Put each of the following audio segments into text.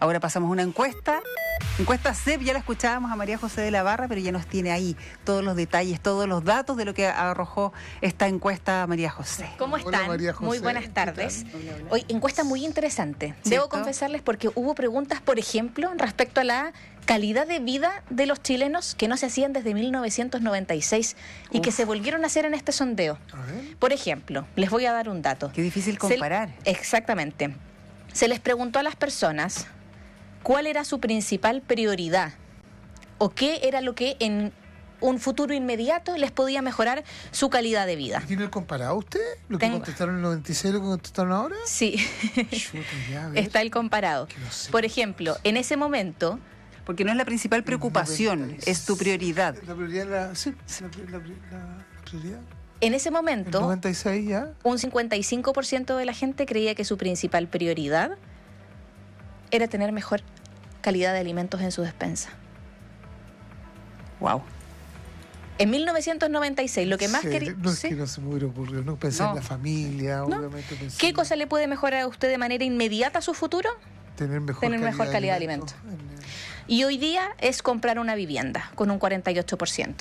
Ahora pasamos a una encuesta. Encuesta CEP, ya la escuchábamos a María José de la Barra, pero ya nos tiene ahí todos los detalles, todos los datos de lo que arrojó esta encuesta María José. ¿Cómo están? Hola, María José. Muy buenas tardes. Hola, hola. Hoy, encuesta muy interesante. ¿Cierto? Debo confesarles porque hubo preguntas, por ejemplo, respecto a la calidad de vida de los chilenos que no se hacían desde 1996 y que se volvieron a hacer en este sondeo. A ver. Por ejemplo, les voy a dar un dato. Qué difícil comparar. Exactamente. Se les preguntó a las personas cuál era su principal prioridad o qué era lo que en un futuro inmediato les podía mejorar su calidad de vida. ¿Tiene el comparado usted? ¿Lo que Tengo. contestaron en el 96 lo que contestaron ahora? Sí, Chuta, ya, a ver. está el comparado. Que no sé. Por ejemplo, en ese momento, Porque no es la principal preocupación, 96. es tu prioridad. La prioridad, sí, la prioridad. en ese El momento, 96 ya. un 55% de la gente creía que su principal prioridad era tener mejor calidad de alimentos en su despensa. Wow. En 1996, lo que más Sí, quería... No es ¿sí? que no se me hubiera ocurrido, no pensé No. en la familia, obviamente pensé ¿Qué en cosa le puede mejorar a usted de manera inmediata a su futuro? tener mejor calidad de alimento. Y hoy día es comprar una vivienda con un 48%.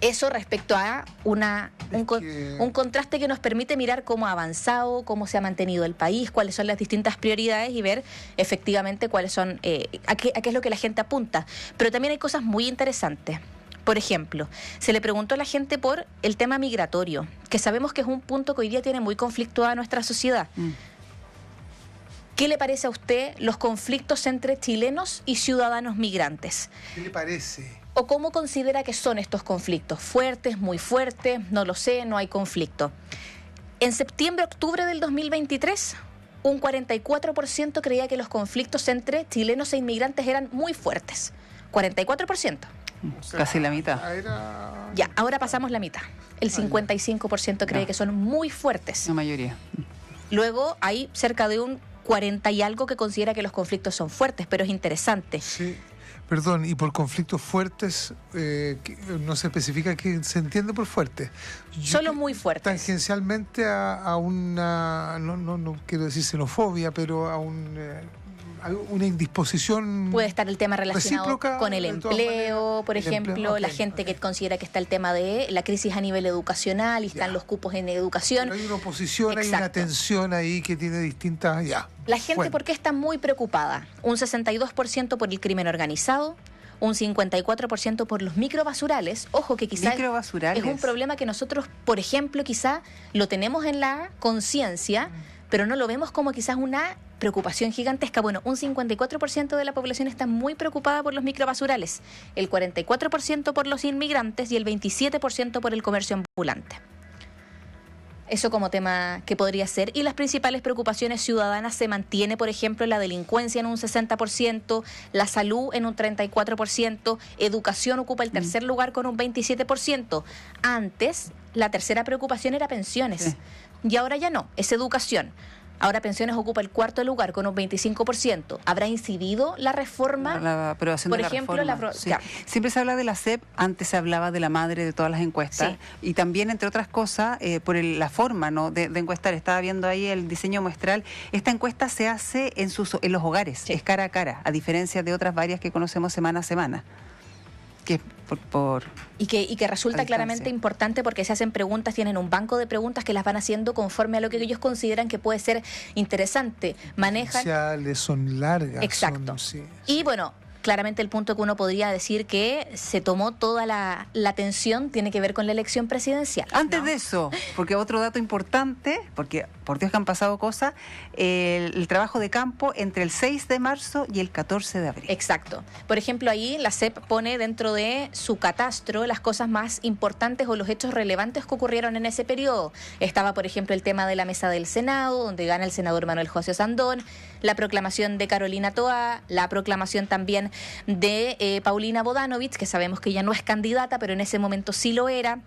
Eso respecto a un contraste que nos permite mirar cómo ha avanzado, cómo se ha mantenido el país, cuáles son las distintas prioridades y ver efectivamente cuáles son, a qué es lo que la gente apunta. Pero también hay cosas muy interesantes. Por ejemplo, se le preguntó a la gente por el tema migratorio, que sabemos que es un punto que hoy día tiene muy conflictuada nuestra sociedad. ¿Qué le parece a usted los conflictos entre chilenos y ciudadanos migrantes? ¿Qué le parece? ¿O cómo considera que son estos conflictos? ¿Fuertes, muy fuertes? No lo sé, no hay conflicto. En septiembre-octubre del 2023, un 44% creía que los conflictos entre chilenos e inmigrantes eran muy fuertes. 44%. O sea, Casi la mitad. Era... Ya, ahora pasamos la mitad. El 55% cree Ya. que son muy fuertes. La mayoría. Luego hay cerca de un 40 y algo que considera que los conflictos son fuertes, pero es interesante. Sí, perdón, y por conflictos fuertes, no se especifica qué se entiende por fuerte. Solo muy fuertes. Tangencialmente a una, no quiero decir xenofobia, pero a una indisposición. Puede estar el tema relacionado recíproca, con el de todas empleo, maneras. por El ejemplo, empleo, la ok, gente ok. que considera que está el tema de la crisis a nivel educacional y están Ya. los cupos en educación. Pero hay una oposición, hay una Exacto. tensión ahí que tiene distintas. Ya. La gente, Bueno. ¿por qué está muy preocupada? Un 62% por el crimen organizado, un 54% por los microbasurales. Ojo que quizás Microbasurales. es un problema que nosotros, por ejemplo, quizá lo tenemos en la conciencia, pero no lo vemos como quizás una preocupación gigantesca. Bueno, un 54% de la población está muy preocupada por los microbasurales, el 44% por los inmigrantes y el 27% por el comercio ambulante. Eso como tema que podría ser. Y las principales preocupaciones ciudadanas se mantiene, por ejemplo, la delincuencia en un 60%, la salud en un 34%, educación ocupa el tercer lugar con un 27%. Antes, la tercera preocupación era pensiones. Sí. Y ahora ya no, es educación. Ahora pensiones ocupa el cuarto lugar con un 25%. ¿Habrá incidido la reforma? La aprobación Por de la ejemplo, reforma. Sí. Siempre se habla de la CEP, antes se hablaba de la madre de todas las encuestas, Sí. y también, entre otras cosas, por la forma, ¿no?, de encuestar. Estaba viendo ahí el diseño muestral. Esta encuesta se hace en los hogares, Sí. es cara a cara, a diferencia de otras varias que conocemos semana a semana. Que por Y que resulta a claramente distancia. importante porque se hacen preguntas, tienen un banco de preguntas que las van haciendo conforme a lo que ellos consideran que puede ser interesante. Manejan. Sociales, son largas. Exacto. Sí. Y bueno, claramente el punto que uno podría decir que se tomó toda la atención tiene que ver con la elección presidencial. Antes ¿no? de eso, porque otro dato importante, porque por Dios que han pasado cosas, el trabajo de campo entre el 6 de marzo y el 14 de abril. Exacto. Por ejemplo, ahí la CEP pone dentro de su catastro las cosas más importantes o los hechos relevantes que ocurrieron en ese periodo. Estaba, por ejemplo, el tema de la mesa del Senado, donde gana el senador Manuel José Sandón, la proclamación de Carolina Toá, la proclamación también de Paulina Bodanovich, que sabemos que ya no es candidata, pero en ese momento sí lo era.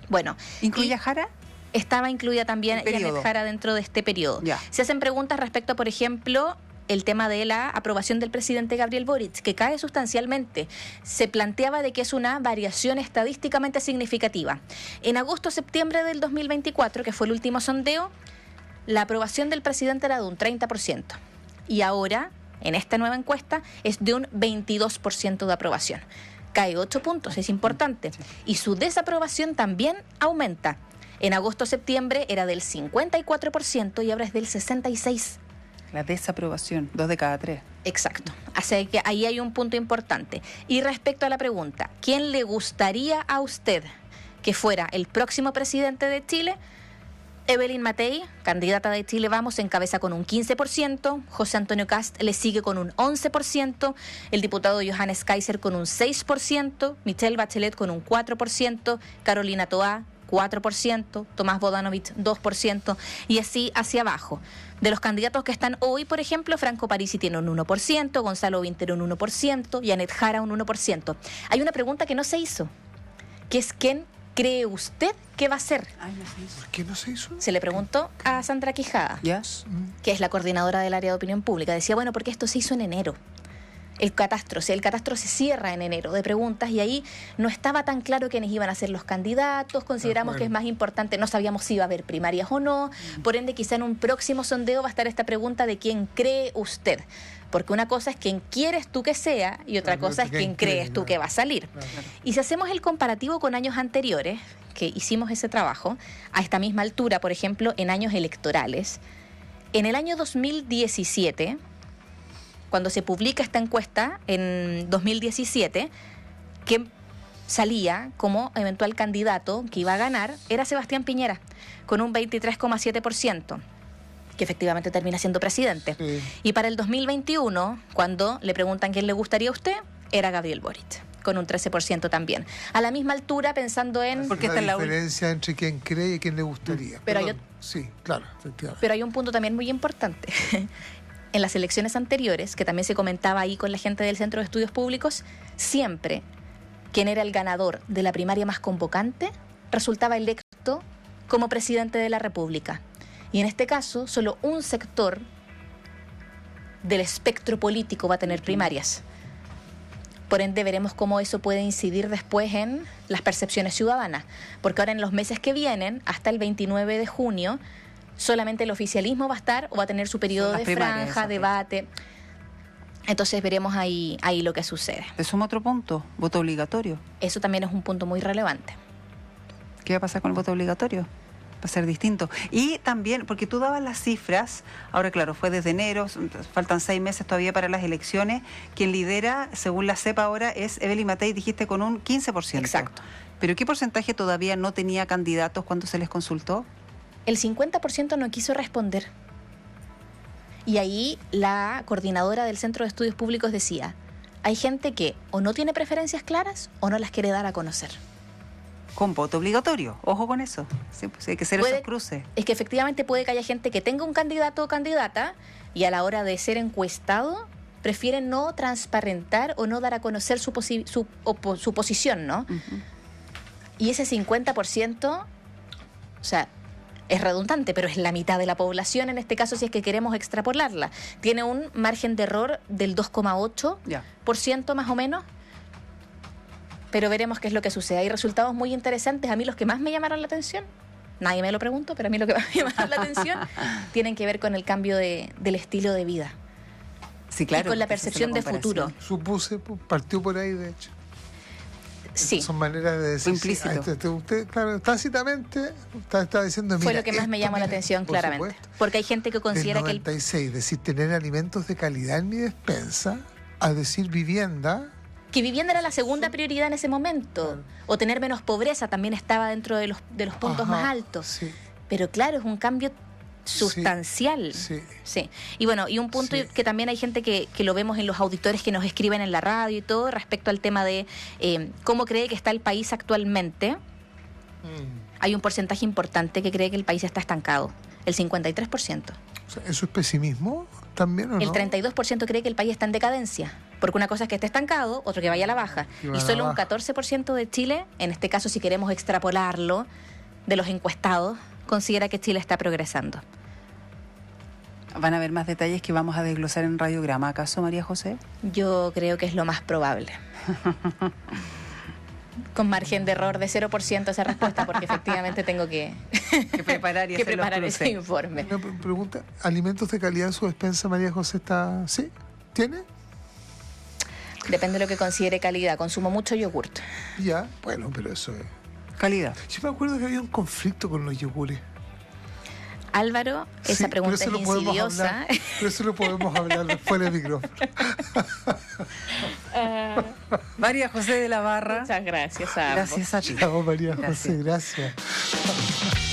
Bueno, ¿Incluye y a Jara? estaba incluida también El periodo. Janet Jara dentro de este periodo. Ya. Se hacen preguntas respecto, por ejemplo, el tema de la aprobación del presidente Gabriel Boric, que cae sustancialmente. Se planteaba de que es una variación estadísticamente significativa. En agosto-septiembre del 2024, que fue el último sondeo, la aprobación del presidente era de un 30%. Y ahora, en esta nueva encuesta, es de un 22% de aprobación. Cae 8 puntos, es importante. Y su desaprobación también aumenta. En agosto-septiembre era del 54% y ahora es del 66%. La desaprobación, 2 de cada 3. Exacto. Así que ahí hay un punto importante. Y respecto a la pregunta, ¿quién le gustaría a usted que fuera el próximo presidente de Chile? Evelyn Matei, candidata de Chile Vamos, encabeza con un 15%, José Antonio Kast le sigue con un 11%, el diputado Johannes Kaiser con un 6%, Michelle Bachelet con un 4%, Carolina Toá 4%, Tomás Bodanovich 2%, y así hacia abajo. De los candidatos que están hoy, por ejemplo, Franco Parisi tiene un 1%, Gonzalo Vinter un 1%, Janet Jara un 1%. Hay una pregunta que no se hizo, que es ¿quién cree usted que va a ser? Ay, no se hizo. ¿Por qué no se hizo? Se le preguntó a Sandra Quijada, ¿Ya? que es la coordinadora del área de opinión pública. Decía, bueno, porque esto se hizo en enero. El catastro se cierra en enero de preguntas y ahí no estaba tan claro quiénes iban a ser los candidatos, consideramos que es más importante, no sabíamos si iba a haber primarias o no, por ende quizá en un próximo sondeo va a estar esta pregunta de quién cree usted, porque una cosa es quién quieres tú que sea y otra cosa es quién crees tú que va a salir. Y si hacemos el comparativo con años anteriores, que hicimos ese trabajo, a esta misma altura, por ejemplo, en años electorales, en el año 2017... cuando se publica esta encuesta en 2017, que salía como eventual candidato que iba a ganar, era Sebastián Piñera, con un 23,7%, que efectivamente termina siendo presidente. Sí. Y para el 2021, cuando le preguntan quién le gustaría a usted, era Gabriel Boric, con un 13% también. A la misma altura, pensando en... Porque la esta es la diferencia entre quién cree y quién le gustaría. Pero Perdón. Sí, claro, efectivamente. Pero hay un punto también muy importante. En las elecciones anteriores, que también se comentaba ahí con la gente del Centro de Estudios Públicos, siempre quien era el ganador de la primaria más convocante resultaba electo como presidente de la República. Y en este caso, solo un sector del espectro político va a tener primarias. Por ende, veremos cómo eso puede incidir después en las percepciones ciudadanas. Porque ahora en los meses que vienen, hasta el 29 de junio, solamente el oficialismo va a estar o va a tener su periodo de franja, debate. Entonces veremos ahí lo que sucede. Te sumo otro punto, voto obligatorio. Eso también es un punto muy relevante. ¿Qué va a pasar con el voto obligatorio? Va a ser distinto. Y también, porque tú dabas las cifras, ahora claro, fue desde enero, faltan 6 meses todavía para las elecciones, quien lidera, según la CEPA ahora, es Evelyn Matei, dijiste, con un 15%. Exacto. ¿Pero qué porcentaje todavía no tenía candidatos cuando se les consultó? El 50% no quiso responder. Y ahí la coordinadora del Centro de Estudios Públicos decía, hay gente que o no tiene preferencias claras o no las quiere dar a conocer. Con voto obligatorio, ojo con eso. Sí, pues hay que hacer esos cruces. Es que efectivamente puede que haya gente que tenga un candidato o candidata y a la hora de ser encuestado prefiere no transparentar o no dar a conocer su posición, ¿no? Uh-huh. Y ese 50%, o sea, es redundante, pero es la mitad de la población en este caso si es que queremos extrapolarla. Tiene un margen de error del 2,8% más o menos, pero veremos qué es lo que sucede. Hay resultados muy interesantes. A mí los que más me llamaron la atención, nadie me lo preguntó, pero a mí lo que más me llamaron la atención tienen que ver con el cambio del estilo de vida. Sí, claro. Y con la percepción de futuro. Supuse, partió por ahí, de hecho. Sí. Son maneras de decir. Implícito. Usted, claro, tácitamente está diciendo. Mira, fue lo que más me llamó la atención, claramente. Supuesto. Porque hay gente que considera del 96, decir tener alimentos de calidad en mi despensa, a decir vivienda. Que vivienda era la segunda prioridad en ese momento. Claro. O tener menos pobreza también estaba dentro de los puntos más altos. Sí. Pero claro, es un cambio sustancial. Sí. Sí. Y bueno, y un punto que también hay gente que lo vemos en los auditores que nos escriben en la radio y todo, respecto al tema de cómo cree que está el país actualmente. Hay un porcentaje importante que cree que el país está estancado, el 53%. O sea, ¿eso es pesimismo también o no? El 32% cree que el país está en decadencia, porque una cosa es que esté estancado, otro que vaya a la baja. Y solo un 14% de Chile, en este caso si queremos extrapolarlo, de los encuestados, considera que Chile está progresando. ¿Van a haber más detalles que vamos a desglosar en Radiograma, acaso, María José? Yo creo que es lo más probable. con margen de error de 0% esa respuesta, porque efectivamente tengo que preparar y hacer los ese cruces. informe. Una pregunta, ¿alimentos de calidad en su despensa, María José, está? ¿Sí? ¿Tiene? Depende de lo que considere calidad. Consumo mucho yogurt. Ya, bueno, pero eso es... Calidad. Yo me acuerdo que había un conflicto con los yogures. Álvaro, esa Sí, pregunta es pero eso lo podemos insidiosa. hablar, pero eso lo podemos hablar fuera del micrófono. María José de la Barra. Muchas gracias a ambos. Gracias a ti. Chao, María Gracias. José, gracias.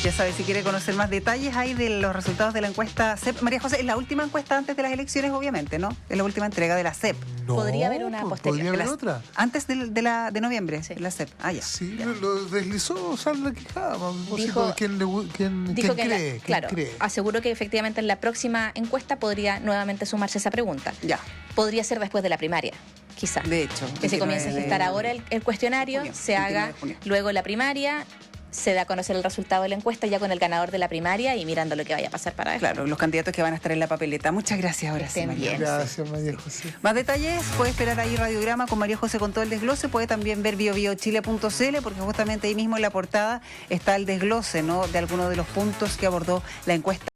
Ya sabes, si quiere conocer más detalles ahí de los resultados de la encuesta CEP. María José, es la última encuesta antes de las elecciones, obviamente, ¿no? Es la última entrega de la CEP. No, Podría haber una pues, posterior. Podría De haber la- otra. Antes de noviembre, Sí. la CEP. Ah, ya. Sí, lo deslizó Sandra Quijada, a propósito Dijo- de quién Dijo que cree. ¿Quién claro, cree? aseguró que efectivamente en la próxima encuesta podría nuevamente sumarse esa pregunta. Ya. Podría ser después de la primaria, quizá. De hecho. Que se comience a gestar ahora el cuestionario, junio, se 29 haga de junio. luego la primaria, se da a conocer el resultado de la encuesta ya con el ganador de la primaria y mirando lo que vaya a pasar para después. Claro, los candidatos que van a estar en la papeleta. Muchas gracias ahora sí, Estén María. bien. Gracias, María José. Más detalles, puede esperar ahí Radiograma con María José con todo el desglose, puede también ver biobiochile.cl porque justamente ahí mismo en la portada está el desglose, ¿no?, de algunos de los puntos que abordó la encuesta.